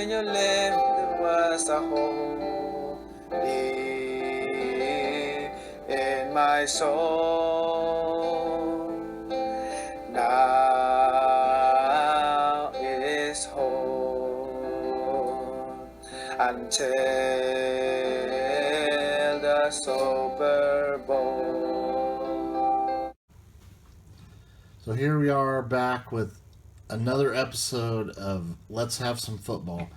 When you left, there was a hole deep in my soul. Now it is whole until the Super Bowl. So here we are back with another episode of Let's Have Some Football.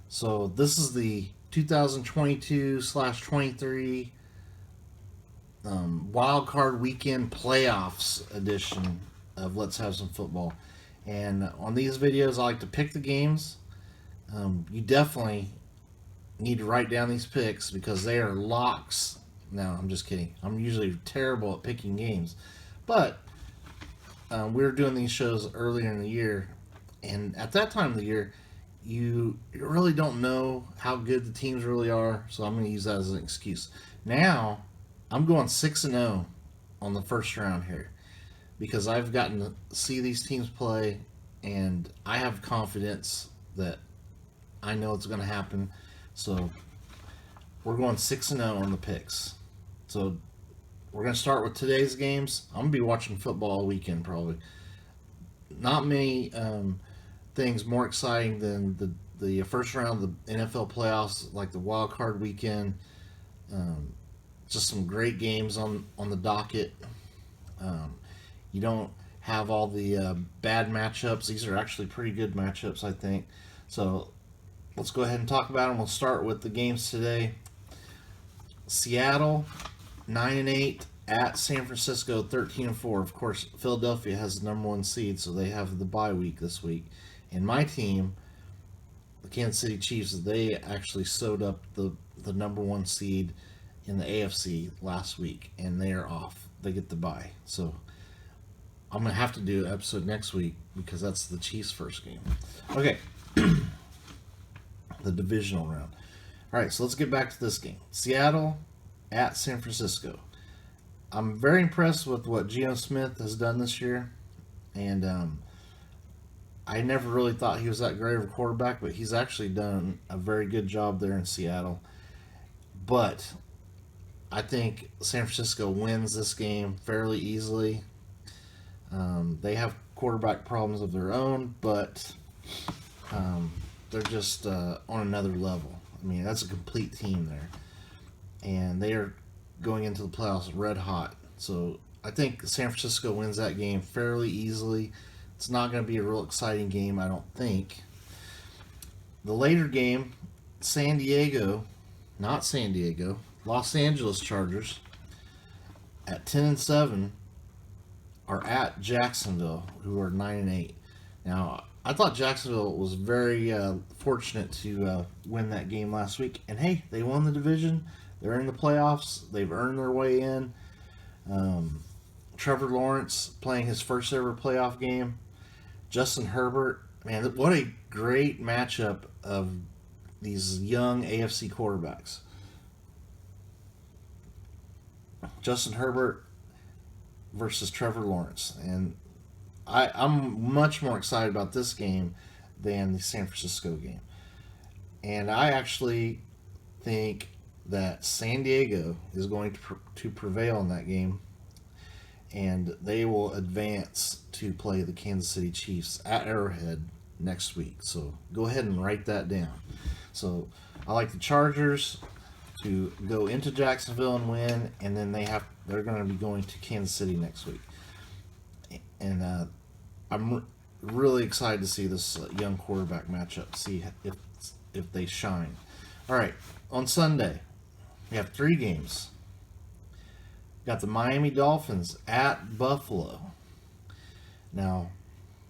So this is the 2022/23 Wild Card Weekend Playoffs edition of Let's Have Some Football. And on these videos, I like to pick the games. You definitely need to write down these picks because they are locks. No, I'm just kidding. I'm usually terrible at picking games. But we were doing these shows earlier in the year, and at that time of the year, you really don't know how good the teams really are, so I'm going to use that as an excuse. Now, I'm going 6-0 on the first round here because I've gotten to see these teams play, and I have confidence that I know it's going to happen. So we're going 6-0 on the picks. So we're going to start with today's games. I'm going to be watching football all weekend probably. Not many things more exciting than the first round of the NFL playoffs, like the wild card weekend. Just some great games on the docket. You don't have all the bad matchups. These are actually pretty good matchups, I think. So let's go ahead and talk about them. We'll start with the games today. Seattle 9-8 at San Francisco 13-4. Of course, Philadelphia has the number one seed, so they have the bye week this week. And my team, the Kansas City Chiefs, they actually sewed up the number one seed in the AFC last week, and they are off. They get the bye. So I'm going to have to do an episode next week because that's the Chiefs' first game. Okay. The divisional round. All right, so let's get back to this game. Seattle at San Francisco. I'm very impressed with what Geno Smith has done this year, and I never really thought he was that great of a quarterback, but he's actually done a very good job there in Seattle. But I think San Francisco wins this game fairly easily. They have quarterback problems of their own, but they're just on another level. I mean, that's a complete team there. And they are going into the playoffs red hot. So I think San Francisco wins that game fairly easily. It's not going to be a real exciting game, I don't think. The later game, Los Angeles Chargers at 10-7 are at Jacksonville, who are 9-8. Now, I thought Jacksonville was very fortunate to win that game last week. And hey, they won the division. They're in the playoffs. They've earned their way in. Trevor Lawrence playing his first ever playoff game. Justin Herbert. Man, what a great matchup of these young AFC quarterbacks. Justin Herbert versus Trevor Lawrence. And I'm much more excited about this game than the San Francisco game. And I actually think that San Diego is going to prevail in that game, and they will advance to play the Kansas City Chiefs at Arrowhead next week. So go ahead and write that down. So I like the Chargers to go into Jacksonville and win, and then they're going to be going to Kansas City next week. And I'm really excited to see this young quarterback matchup, see if they shine. All right, on Sunday, we have 3 games. We got the Miami Dolphins at Buffalo. Now,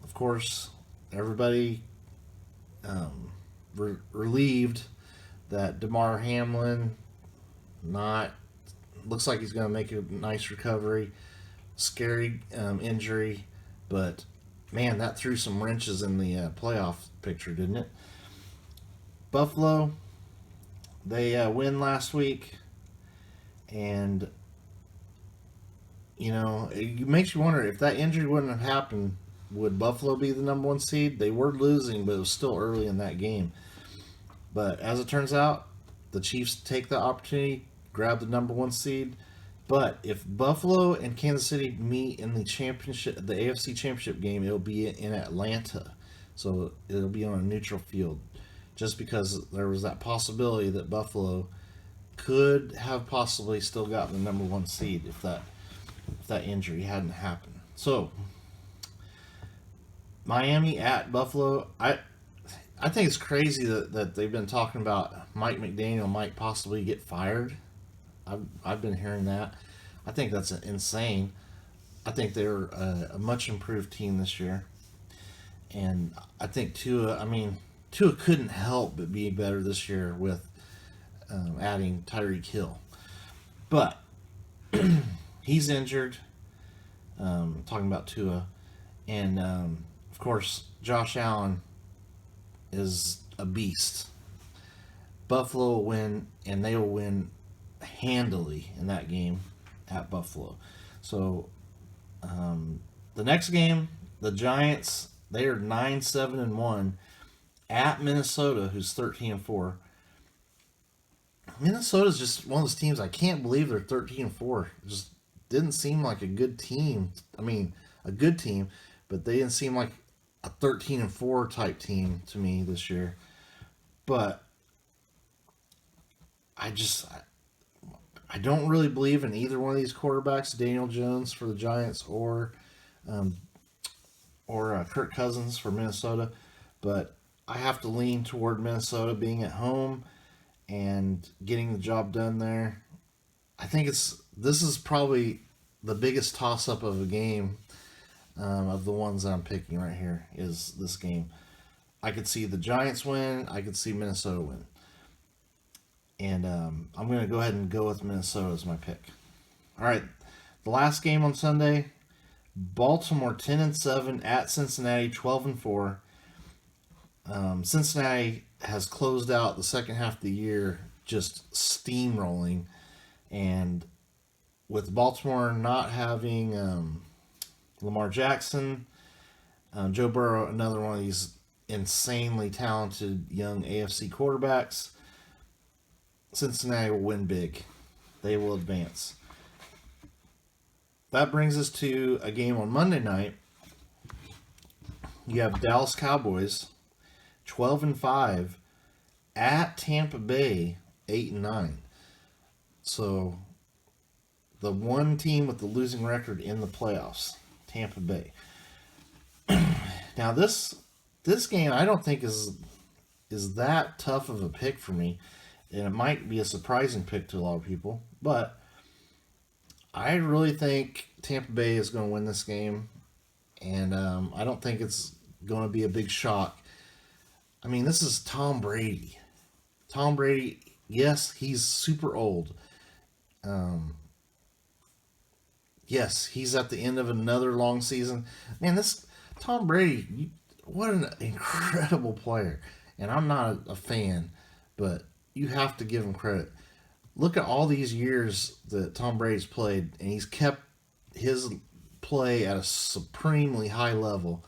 of course, everybody relieved that DeMar Hamlin looks like he's going to make a nice recovery. Scary injury, but man, that threw some wrenches in the playoff picture, didn't it? Buffalo, they win last week, and it makes you wonder if that injury wouldn't have happened, would Buffalo be the number one seed? They were losing, but it was still early in that game. But as it turns out, the Chiefs take the opportunity, grab the number one seed. But if Buffalo and Kansas City meet in the championship, the AFC Championship game, it'll be in Atlanta, so it'll be on a neutral field. Just because there was that possibility that Buffalo could have possibly still gotten the number one seed if that injury hadn't happened. So Miami at Buffalo, I think it's crazy that they've been talking about Mike McDaniel might possibly get fired. I've been hearing that. I think that's insane. I think they're a much improved team this year, and I think Tua. I mean, Tua couldn't help but be better this year with adding Tyreek Hill, but he's injured. Talking about Tua, and of course Josh Allen is a beast. Buffalo will win, and they will win handily in that game at Buffalo. So the next game, the Giants, they are 9-7-1 at Minnesota, who's 13-4. Minnesota's just one of those teams I can't believe they're 13-4. It just didn't seem like a good team. I mean, a good team, but they didn't seem like a 13-4 type team to me this year. But I don't really believe in either one of these quarterbacks, Daniel Jones for the Giants um, or Kirk Cousins for Minnesota. But I have to lean toward Minnesota being at home and getting the job done there. I think this is probably the biggest toss up of a game of the ones that I'm picking right here is this game. I could see the Giants win. I could see Minnesota win. And I'm going to go ahead and go with Minnesota as my pick. All right, the last game on Sunday, Baltimore 10-7 at Cincinnati 12-4. Cincinnati has closed out the second half of the year just steamrolling, and with Baltimore not having Lamar Jackson, Joe Burrow, another one of these insanely talented young AFC quarterbacks, Cincinnati will win big. They will advance. That brings us to a game on Monday night. You have Dallas Cowboys 12-5 at Tampa Bay 8-9. So the one team with the losing record in the playoffs, Tampa Bay. Now this game I don't think is that tough of a pick for me, and it might be a surprising pick to a lot of people, but I really think Tampa Bay is going to win this game, and I don't think it's going to be a big shock. I mean, this is Tom Brady. Tom Brady, yes, he's super old. Yes, he's at the end of another long season. Man, this Tom Brady, what an incredible player. And I'm not a fan, but you have to give him credit. Look at all these years that Tom Brady's played, and he's kept his play at a supremely high level.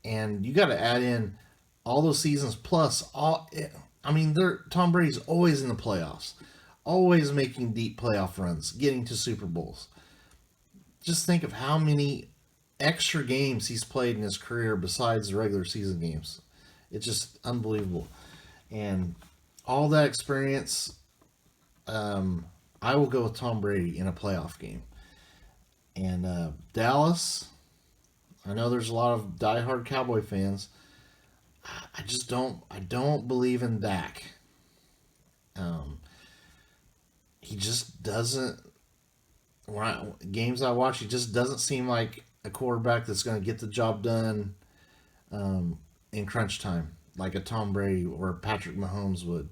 And you got to add in all those seasons plus all. I mean, Tom Brady's always in the playoffs, always making deep playoff runs, getting to Super Bowls. Just think of how many extra games he's played in his career besides the regular season games. It's just unbelievable. And all that experience, I will go with Tom Brady in a playoff game. And Dallas, I know there's a lot of diehard Cowboy fans. I don't believe in Dak. He just doesn't. Games I watch, he just doesn't seem like a quarterback that's going to get the job done in crunch time, like a Tom Brady or Patrick Mahomes would,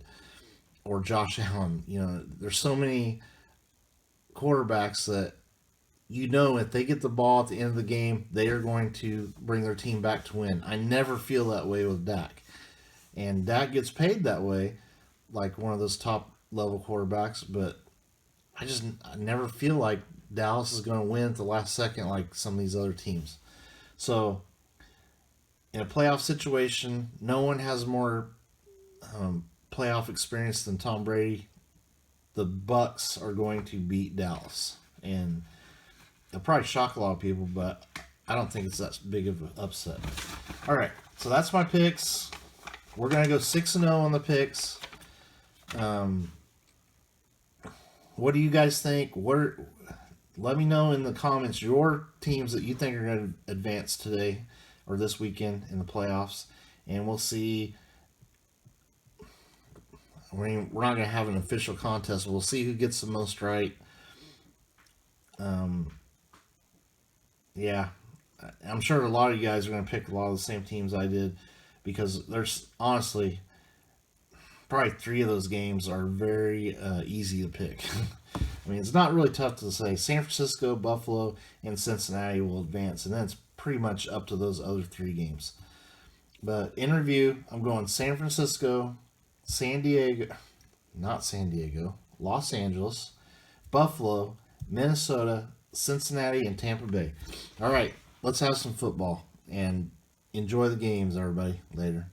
or Josh Allen. You know, there's so many quarterbacks that if they get the ball at the end of the game, they are going to bring their team back to win. I never feel that way with Dak. And Dak gets paid that way, like one of those top level quarterbacks, but I never feel like Dallas is going to win at the last second like some of these other teams. So, in a playoff situation, no one has more playoff experience than Tom Brady, the Bucks are going to beat Dallas, and it'll probably shock a lot of people, but I don't think it's that big of an upset. All right, so that's my picks. We're gonna go 6-0 on the picks. What do you guys think? Let me know in the comments your teams that you think are going to advance today or this weekend in the playoffs, and we'll see. We're not going to have an official contest. We'll see who gets the most right. Yeah, I'm sure a lot of you guys are going to pick a lot of the same teams I did, because there's honestly probably 3 of those games are very easy to pick. I mean, it's not really tough to say. San Francisco, Buffalo, and Cincinnati will advance, and then it's pretty much up to those other 3 games. But in review, I'm going San Francisco, San Diego, not San Diego, Los Angeles, Buffalo, Minnesota, Cincinnati, and Tampa Bay. All right, let's have some football and enjoy the games, everybody. Later.